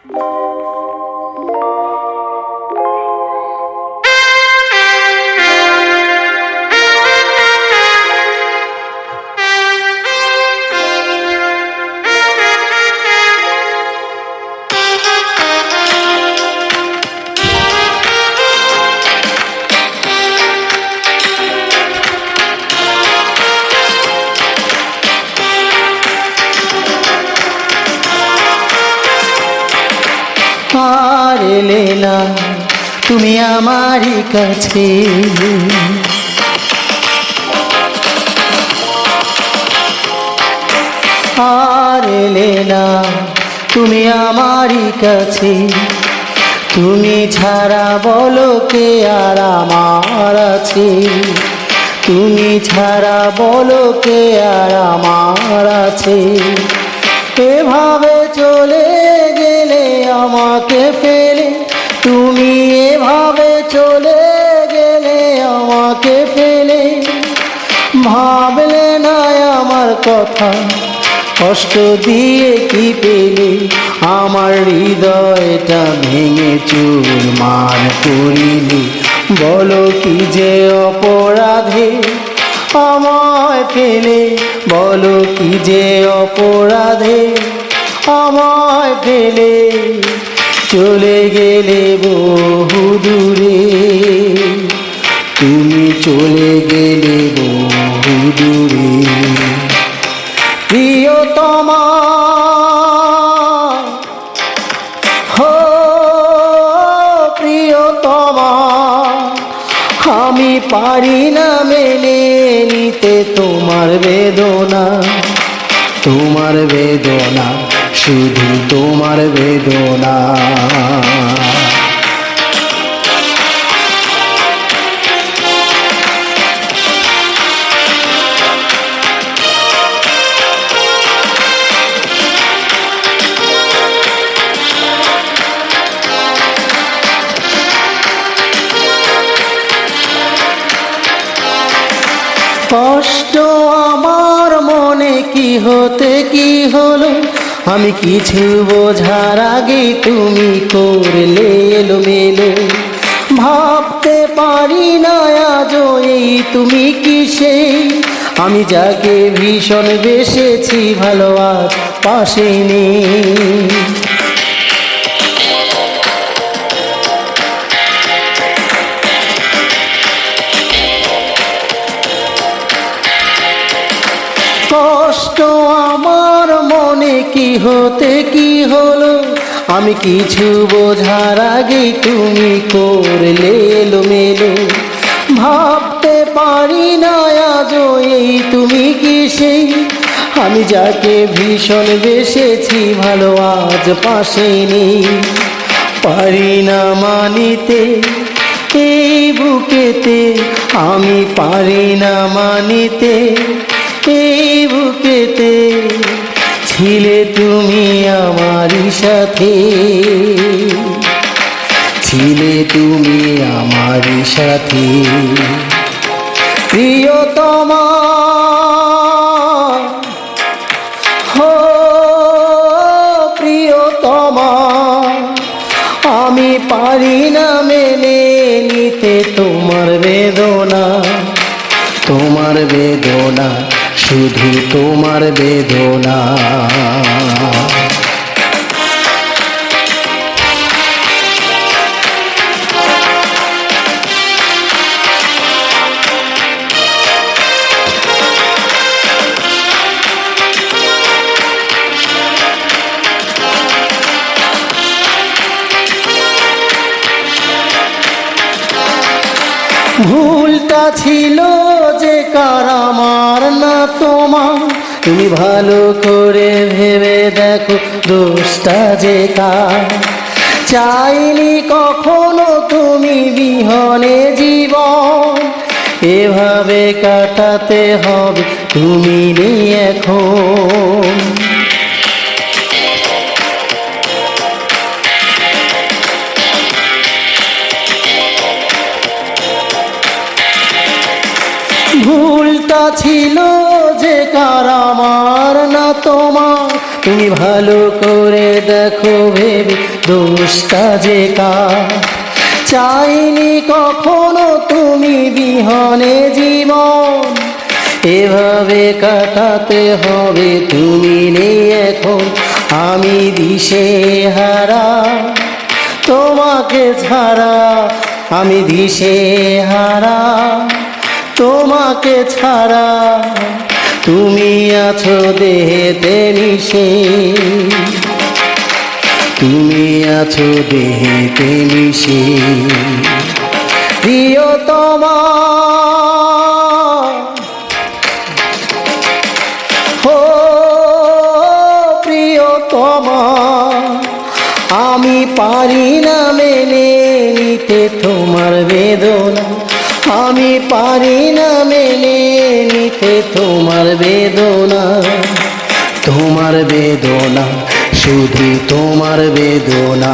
আর এলে না তুমি আমারই কাছে, আর এলে না তুমি আমারই কাছে। তুমি ছাড়া বলো কে আর আমার আছে, তুমি ছাড়া বলো কে আর আমার আছে। এভাবে চলে গেলে আমাকে ফেলে, তুমি এভাবে চলে গেলে আমাকে ফেলে। ভাবলে না আমার কথা, কষ্ট দিয়ে কি পেলে? আমার হৃদয়টা ভেঙে চুরমার করিলে। বলো কি যে অপরাধে আমায় ফেলে, বলো কি যে অপরাধে আমায় ফেলে চলে গেলে বহু দূরে, তুমি চলে গেলে বহু দূরে। প্রিয়তমা হো প্রিয়তমা, আমি পারি না মেনে নিতে তোমার বেদনা, তোমার বেদনা, শুধু তোমার বেদনা। কষ্ট আমার মনে কি হতে কি হলো, আমি কিছু বোঝার আগে তুমি করলে এলোমেলো। ভাবতে পারি না আজও এই তুমি কিসে, আমি যাকে ভীষণ বেসেছি ভালো আজ পাশে নেই। কষ্ট আমার মনে কি হতে কি হলো, আমি কিছু বোঝার আগে তুমি করলে এলোমেলো। ভাবতে পারি না আজও এই তুমি কিসে, আমি যাকে ভীষণ বেসেছি ভালো আজ পাশে নেই। পারি না মানিতে এই বুকেতে, আমি পারি না মানিতে এই বুকেতে ছিলে তুমি আমারই সাথে, ছিলে তুমি আমারই সাথে। প্রিয়তমা হো প্রিয়তমা, আমি পারি না মেনে নিতে তোমার বেদনা, তোমার বেদনা, শুধু তোমার বেদনা। ভুলটা ছিল যে কার আমার না তোমার, তুমি ভালো করে ভেবে দেখো দোষটা যে কার। চাইনি কখনো তুমি বিহনে জীবন, এভাবে কাটাতে হবে তুমি নেই এখন। ভুলটা ছিল যে কার আমার না তোমার, তুমি ভালো করে দেখো ভেবে দোষটা যে কার। চাইনি কখনো তুমি বিহনে জীবন, এভাবে কাটাতে হবে তুমি নেই এখন। আমি দিশেহারা তোমাকে ছাড়া, আমি দিশেহারা তোমাকে ছাড়া। তুমি আছো দেহেতে মিশে, তুমি আছো দেহেতে মিশে। প্রিয়তমা ও প্রিয়তমা, আমি পারি না মেনে নিতে তোমার বেদনা, আমি পারি না মেনে নিতে তোমার বেদনা। তোমার বেদনা, শুধু তোমার বেদনা।